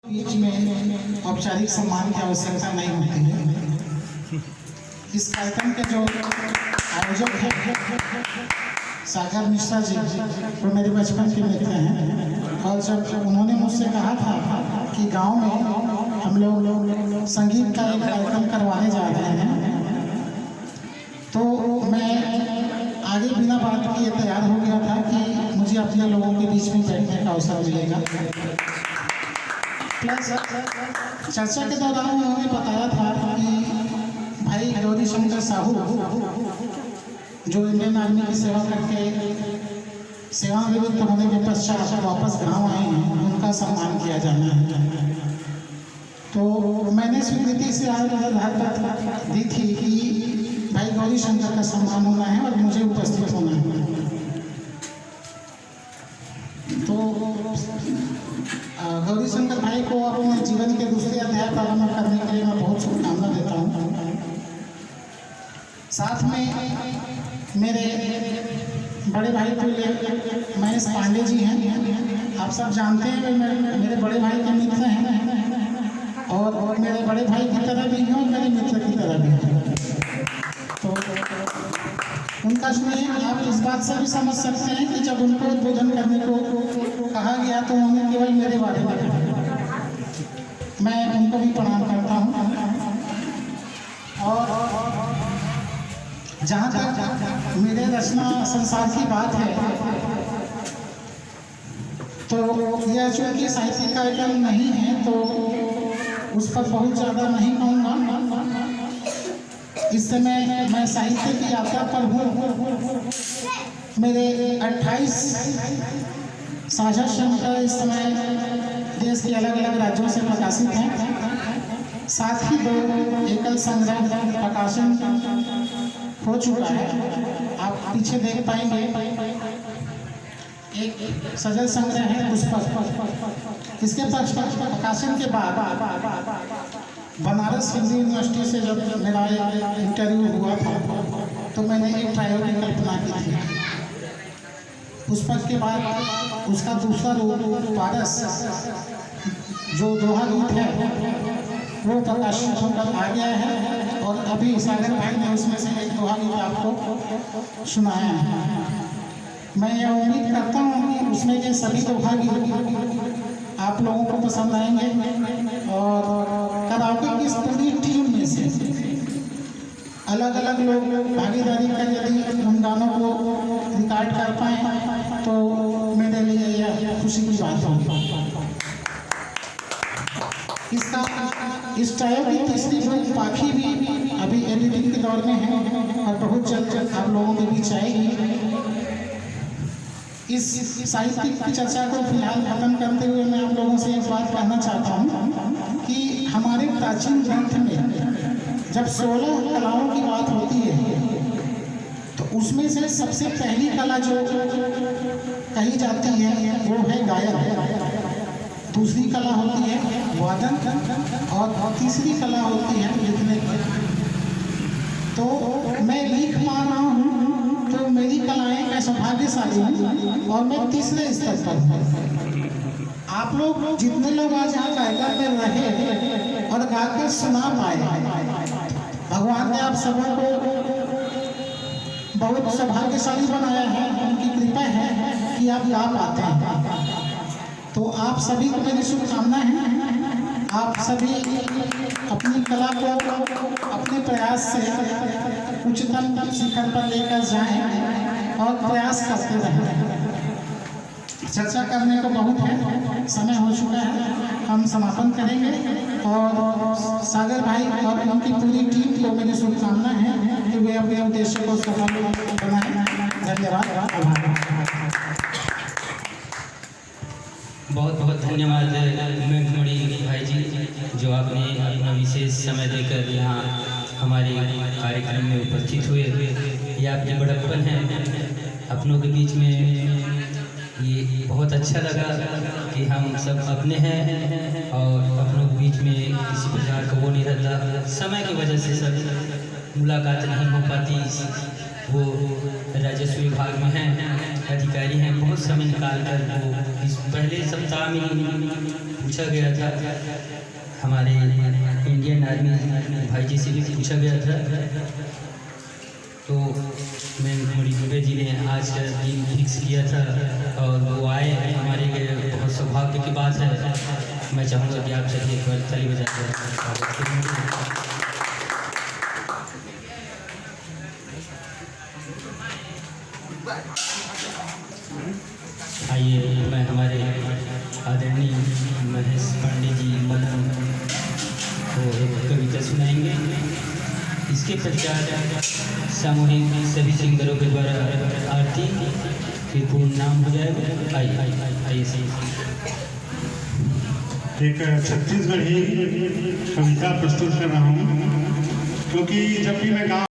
बीच में औपचारिक सम्मान की आवश्यकता नहीं होती है। इस कार्यक्रम के जो आयोजक हैं सागर मिश्रा जी, वो मेरे बचपन के मित्र हैं और जब उन्होंने मुझसे कहा था कि गांव में हम लोग संगीत का एक कार्यक्रम करवाने जा रहे हैं, तो मैं आगे बिना बात किए तैयार हो गया था कि मुझे अपने लोगों के बीच में बैठने का अवसर मिलेगा। प्लस चर्चा के दौरान उन्होंने बताया था कि भाई गौरी शंकर साहू जो इंडियन आर्मी की सेवा करके सेवानिवृत्त होने के पश्चात वापस गांव आए हैं, उनका सम्मान किया जाना है। तो मैंने स्वीकृति से आधार दी थी कि भाई गौरी शंकर का सम्मान होना है और मुझे उपस्थित होना है। तो गौरी शंकर भाई को अपने जीवन के दूसरे अध्याय प्रारंभ करने के लिए मैं बहुत शुभकामना देता हूँ। साथ में मेरे बड़े भाई महेश पांडे जी हैं, आप सब जानते हैं मेरे बड़े भाई के मित्र हैं और मेरे बड़े भाई की तरह भी हैं और मेरे मित्र की तरह भी हैं। तो उनका स्नेह आप इस बात से भी समझ सकते हैं कि जब उनको उद्बोधन करने को कहा गया तो उन्होंने केवल मेरे बारे में कहा। मैं उनको भी प्रणाम करता हूँ। और जहाँ तक मेरे रचना संसार की बात है, तो यह चूँकि साहित्यिक कार्यक्रम नहीं है तो उस पर बहुत ज़्यादा नहीं कहूँगा। इस समय मैं साहित्य की यात्रा पर हूँ। मेरे 28 साझा संग्रह इस समय देश के अलग अलग राज्यों से प्रकाशित हैं। साथ ही 2 एकल संग्रह प्रकाशन हो चुका है। आप पीछे देख पाएंगे एक सजल संग्रह है पुष्पक। इसके प्रकाशन के बाद बनारस हिंदू यूनिवर्सिटी से जब मेरा इंटरव्यू हुआ था तो मैंने एक ट्रायल की कल्पना की थी। पुष्पक के बाद उसका दूसरा रूप पारस जो दोहा गीत है वो प्रकाशित होकर आ गया है और अभी सागर भाई ने उसमें से एक दोहा गीत आपको सुनाया है। मैं यह उम्मीद करता हूँ कि उसमें के सभी दोहा गीत आप लोगों को पसंद आएंगे और कराओके की इस पूरी टीम में से अलग अलग लोग भागीदारी कर यदि उन गानों को रिकॉर्ड कर पाए तो मेरे लिए यह खुशी की बात होगी। इसका इस टाइप की तीसरी फिल्म पाखी भी अभी एडिटिंग के दौर में है और बहुत जल्द आप लोगों के बीच आएगी। इस साहित्यिक की चर्चा को फिलहाल खत्म करते हुए मैं आप लोगों से एक बात कहना चाहता हूँ कि हमारे प्राचीन ग्रंथ में जब 16 कलाओं की बात होती है तो उसमें से सबसे पहली कला जो कही जाती है वो है गायन। दूसरी कला होती है वादन और तीसरी कला होती है लिखने की। तो मैं लिख पा रहा हूँ तो मेरी कलाएं मैं सौभाग्यशाली हूँ और मैं तीसरे स्तर पर हूँ। आप लोग जितने लोग आज यहाँ कार्यक्रम में रहे और गा के सुना पाए, भगवान ने आप सबों को बहुत सौभाग्यशाली बनाया है। उनकी कृपा है कि आप गा पाते हैं। तो आप सभी को मेरी शुभकामना है। आप सभी अपनी कला को अपने प्रयास से उच्चतम शिखर पर लेकर जाएं और प्रयास करते रहें। चर्चा करने को बहुत है, समय हो चुका है, हम समापन करेंगे और सागर भाई और उनकी पूरी टीम को मेरी शुभकामना है कि वे अपने उद्देश्य को सफल बनाएं। धन्यवाद। बहुत बहुत धन्यवाद मेघमणि भाई जी, जो आपने अपना विशेष समय देकर यहाँ हमारे कार्यक्रम में उपस्थित हुए। ये आपके बड़प्पन है अपनों के बीच में। ये बहुत अच्छा लगा कि हम सब अपने हैं और अपनों के बीच में किसी प्रकार का वो नहीं रहता। समय की वजह से सब मुलाकात नहीं हो पाती। वो राजस्व विभाग में हैं, अधिकारी हैं, बहुत समय निकाल कर वो इस पहले सप्ताह में पूछा गया था, हमारे इंडियन आर्मी भाई जी से भी पूछा गया था, तो मैंगमुड़ी दुबे जी ने आज का दिन फिक्स किया था और वो आए हमारे लिए, बहुत सौभाग्य की बात है। मैं चाहूँगा कि आप सभी एक बार ताली बजाकर स्वागत करेंगे। आइए मैं हमारे आदरणीय महेश पांडे जी मदन को एक कविता सुनाएंगे। इसके पश्चात सामूहिक सभी सिंगरों के द्वारा आरती फिर पूर्ण नाम हो जाएगा। आइए सही एक छत्तीसगढ़ी कविता प्रस्तुत कर रहा हूँ, क्योंकि जब भी मैं गाँव